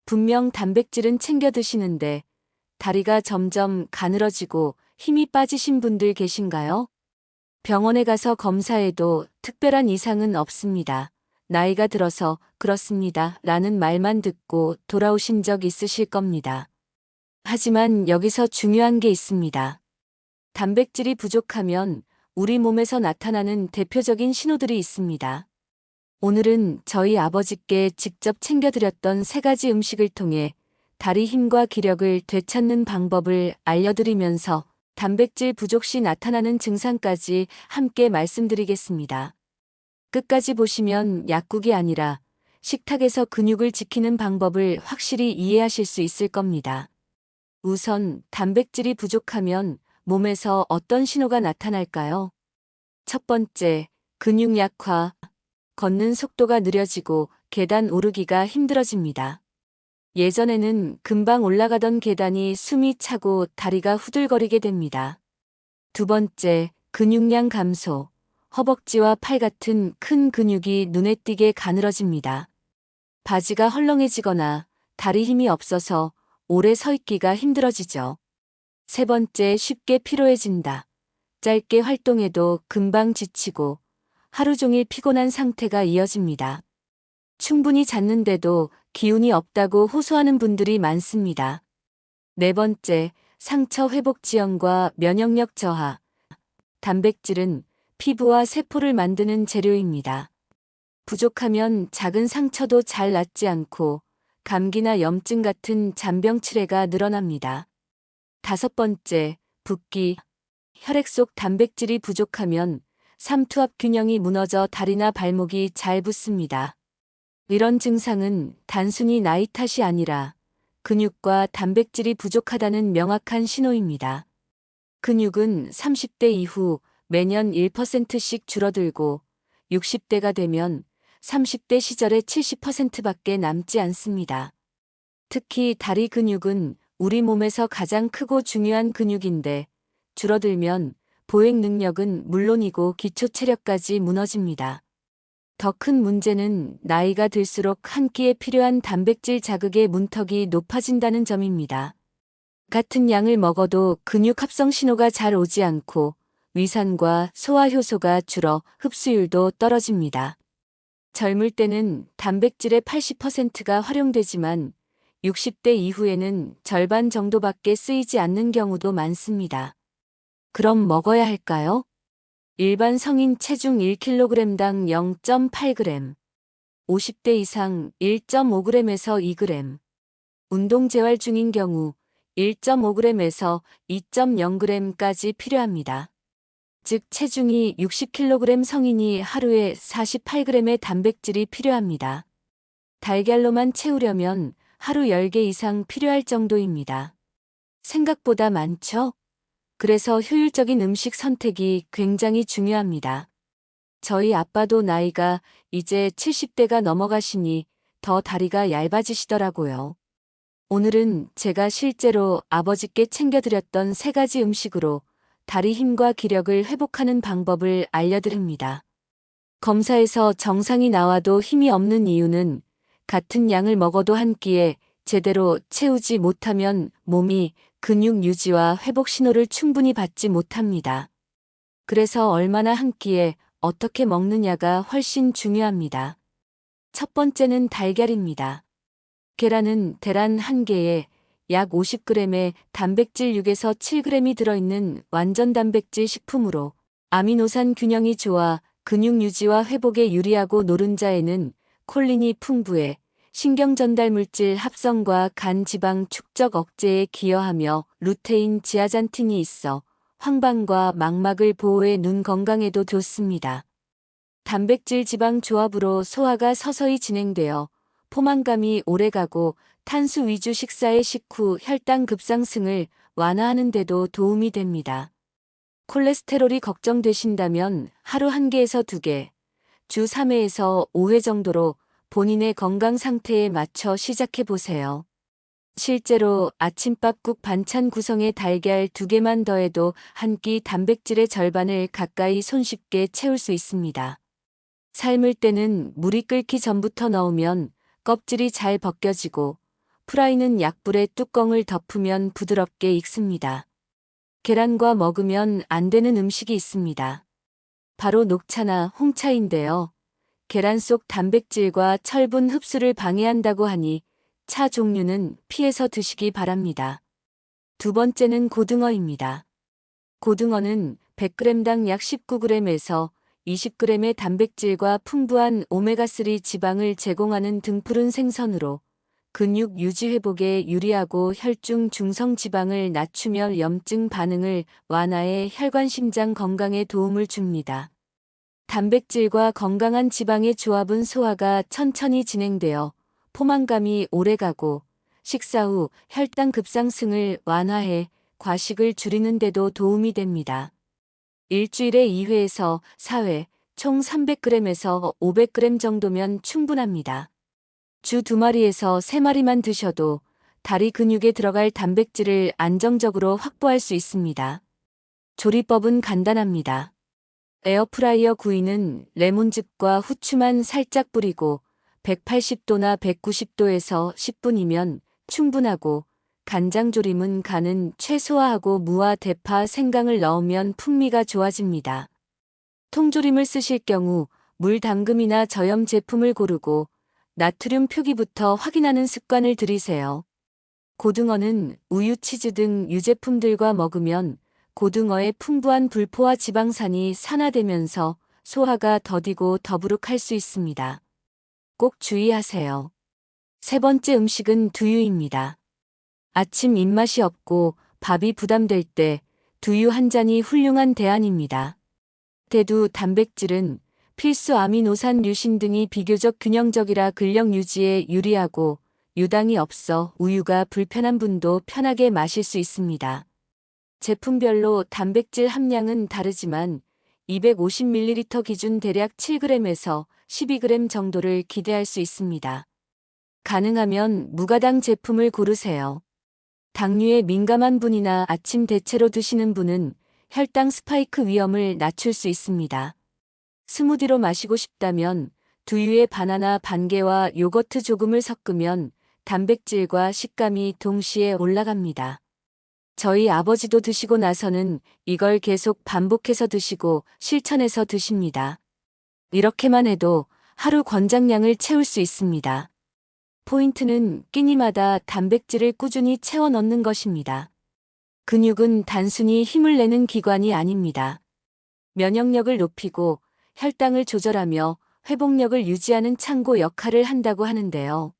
분명 단백질은 챙겨 드시는데 다리가 점점 가늘어지고 힘이 빠지신 분들 계신가요? 병원에 가서 검사해도 특별한 이상은 없습니다. 나이가 들어서 그렇습니다. 라는 말만 듣고 돌아오신 적 있으실 겁니다. 하지만 여기서 중요한 게 있습니다. 단백질이 부족하면 우리 몸에서 나타나는 대표적인 신호들이 있습니다. 오늘은 저희 아버지께 직접 챙겨드렸던 3가지 음식을 통해 다리 힘과 기력을 되찾는 방법을 알려드리면서 단백질 부족 시 나타나는 증상까지 함께 말씀드리겠습니다. 끝까지 보시면 약국이 아니라 식탁에서 근육을 지키는 방법을 확실히 이해하실 수 있을 겁니다. 우선 단백질이 부족하면 몸에서 어떤 신호가 나타날까요? 첫 번째, 근육 약화. 걷는 속도가 느려지고 계단 오르기가 힘들어집니다. 예전에는 금방 올라가던 계단이 숨이 차고 다리가 후들거리게 됩니다. 두 번째, 근육량 감소. 허벅지와 팔 같은 큰 근육이 눈에 띄게 가늘어집니다. 바지가 헐렁해지거나 다리 힘이 없어서 오래 서 있기가 힘들어지죠. 세 번째, 쉽게 피로해진다. 짧게 활동해도 금방 지치고 하루 종일 피곤한 상태가 이어집니다. 충분히 잤는데도 기운이 없다고 호소하는 분들이 많습니다. 네 번째, 상처 회복 지연과 면역력 저하. 단백질은 피부와 세포를 만드는 재료입니다. 부족하면 작은 상처도 잘 낫지 않고 감기나 염증 같은 잔병 치레가 늘어납니다. 다섯 번째, 붓기. 혈액 속 단백질이 부족하면 삼투압 균형이 무너져 다리나 발목이 잘 붓습니다. 이런 증상은 단순히 나이 탓이 아니라 근육과 단백질이 부족하다는 명확한 신호입니다. 근육은 30대 이후 매년 1%씩 줄어들고 60대가 되면 30대 시절의 70%밖에 남지 않습니다. 특히 다리 근육은 우리 몸에서 가장 크고 중요한 근육인데 줄어들면 보행 능력은 물론이고 기초 체력까지 무너집니다. 더 큰 문제는 나이가 들수록 한 끼에 필요한 단백질 자극의 문턱이 높아진다는 점입니다. 같은 양을 먹어도 근육 합성 신호가 잘 오지 않고 위산과 소화 효소가 줄어 흡수율도 떨어집니다. 젊을 때는 단백질의 80%가 활용되지만 60대 이후에는 절반 정도밖에 쓰이지 않는 경우도 많습니다. 그럼 먹어야 할까요? 일반 성인 체중 1kg당 0.8g, 50대 이상 1.5g에서 2g, 운동 재활 중인 경우 1.5g에서 2.0g까지 필요합니다. 즉 체중이 60kg 성인이 하루에 48g의 단백질이 필요합니다. 달걀로만 채우려면 하루 10개 이상 필요할 정도입니다. 생각보다 많죠? 그래서 효율적인 음식 선택이 굉장히 중요합니다. 저희 아빠도 나이가 이제 70대가 넘어가시니 더 다리가 얇아지시더라고요. 오늘은 제가 실제로 아버지께 챙겨드렸던 3가지 음식으로 다리 힘과 기력을 회복하는 방법을 알려드립니다. 검사에서 정상이 나와도 힘이 없는 이유는 같은 양을 먹어도 한 끼에 제대로 채우지 못하면 몸이 근육 유지와 회복 신호를 충분히 받지 못합니다. 그래서 얼마나 한 끼에 어떻게 먹느냐가 훨씬 중요합니다. 첫 번째는 달걀입니다. 계란은 계란 1개에 약 50g의 단백질 6에서 7g이 들어있는 완전 단백질 식품으로 아미노산 균형이 좋아 근육 유지와 회복에 유리하고 노른자에는 콜린이 풍부해 신경 전달 물질 합성과 간 지방 축적 억제에 기여하며 루테인 지아잔틴이 있어 황반과 망막을 보호해 눈 건강에도 좋습니다. 단백질 지방 조합으로 소화가 서서히 진행되어 포만감이 오래가고 탄수 위주 식사의 식후 혈당 급상승을 완화하는 데도 도움이 됩니다. 콜레스테롤이 걱정되신다면 하루 1개에서 2개, 주 3회에서 5회 정도로 본인의 건강 상태에 맞춰 시작해 보세요. 실제로 아침밥국 반찬 구성에 달걀 2개만 더해도 한 끼 단백질의 절반을 가까이 손쉽게 채울 수 있습니다. 삶을 때는 물이 끓기 전부터 넣으면 껍질이 잘 벗겨지고 프라이는 약불에 뚜껑을 덮으면 부드럽게 익습니다. 계란과 먹으면 안 되는 음식이 있습니다. 바로 녹차나 홍차인데요. 계란 속 단백질과 철분 흡수를 방해한다고 하니 차 종류는 피해서 드시기 바랍니다. 두 번째는 고등어입니다. 고등어는 100g당 약 19g에서 20g의 단백질과 풍부한 오메가3 지방을 제공하는 등푸른 생선으로 근육 유지 회복에 유리하고 혈중 중성 지방을 낮추며 염증 반응을 완화해 혈관 심장 건강에 도움을 줍니다. 단백질과 건강한 지방의 조합은 소화가 천천히 진행되어 포만감이 오래가고 식사 후 혈당 급상승을 완화해 과식을 줄이는 데도 도움이 됩니다. 일주일에 2회에서 4회, 총 300g에서 500g 정도면 충분합니다. 주 2마리에서 3마리만 드셔도 다리 근육에 들어갈 단백질을 안정적으로 확보할 수 있습니다. 조리법은 간단합니다. 에어프라이어 구이는 레몬즙과 후추만 살짝 뿌리고 180도나 190도에서 10분이면 충분하고 간장조림은 간은 최소화하고 무와 대파, 생강을 넣으면 풍미가 좋아집니다. 통조림을 쓰실 경우 물 담금이나 저염 제품을 고르고 나트륨 표기부터 확인하는 습관을 들이세요. 고등어는 우유, 치즈 등 유제품들과 먹으면 고등어의 풍부한 불포화 지방산이 산화되면서 소화가 더디고 더부룩할 수 있습니다. 꼭 주의하세요. 세 번째 음식은 두유입니다. 아침 입맛이 없고 밥이 부담될 때 두유 한 잔이 훌륭한 대안입니다. 대두 단백질은 필수 아미노산 류신 등이 비교적 균형적이라 근력 유지에 유리하고 유당이 없어 우유가 불편한 분도 편하게 마실 수 있습니다. 제품별로 단백질 함량은 다르지만 250ml 기준 대략 7g에서 12g 정도를 기대할 수 있습니다. 가능하면 무가당 제품을 고르세요. 당류에 민감한 분이나 아침 대체로 드시는 분은 혈당 스파이크 위험을 낮출 수 있습니다. 스무디로 마시고 싶다면 두유에 바나나 반개와 요거트 조금을 섞으면 단백질과 식감이 동시에 올라갑니다. 저희 아버지도 드시고 나서는 이걸 계속 반복해서 드시고 실천해서 드십니다. 이렇게만 해도 하루 권장량을 채울 수 있습니다. 포인트는 끼니마다 단백질을 꾸준히 채워 넣는 것입니다. 근육은 단순히 힘을 내는 기관이 아닙니다. 면역력을 높이고 혈당을 조절하며 회복력을 유지하는 창고 역할을 한다고 하는데요.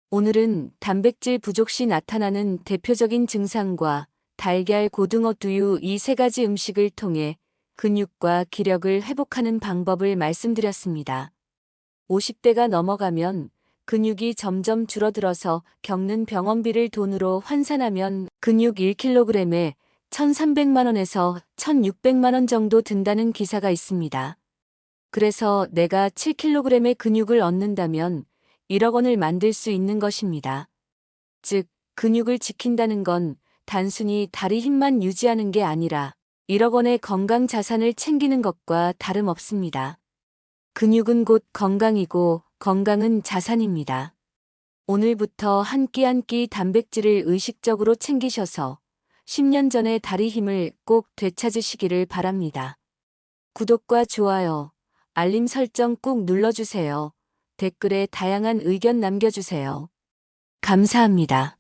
오늘은 단백질 부족 시 나타나는 대표적인 증상과 달걀, 고등어, 두유 이 세 가지 음식을 통해 근육과 기력을 회복하는 방법을 말씀드렸습니다. 50대가 넘어가면 근육이 점점 줄어들어서 겪는 병원비를 돈으로 환산하면 근육 1kg에 1,300만 원에서 1,600만 원 정도 든다는 기사가 있습니다. 그래서 내가 7kg의 근육을 얻는다면 1억 원을 만들 수 있는 것입니다. 즉, 근육을 지킨다는 건 단순히 다리 힘만 유지하는 게 아니라 1억 원의 건강 자산을 챙기는 것과 다름없습니다. 근육은 곧 건강이고 건강은 자산입니다. 오늘부터 한 끼 한 끼 단백질을 의식적으로 챙기셔서 10년 전의 다리 힘을 꼭 되찾으시기를 바랍니다. 구독과 좋아요, 알림 설정 꼭 눌러주세요. 댓글에 다양한 의견 남겨주세요. 감사합니다.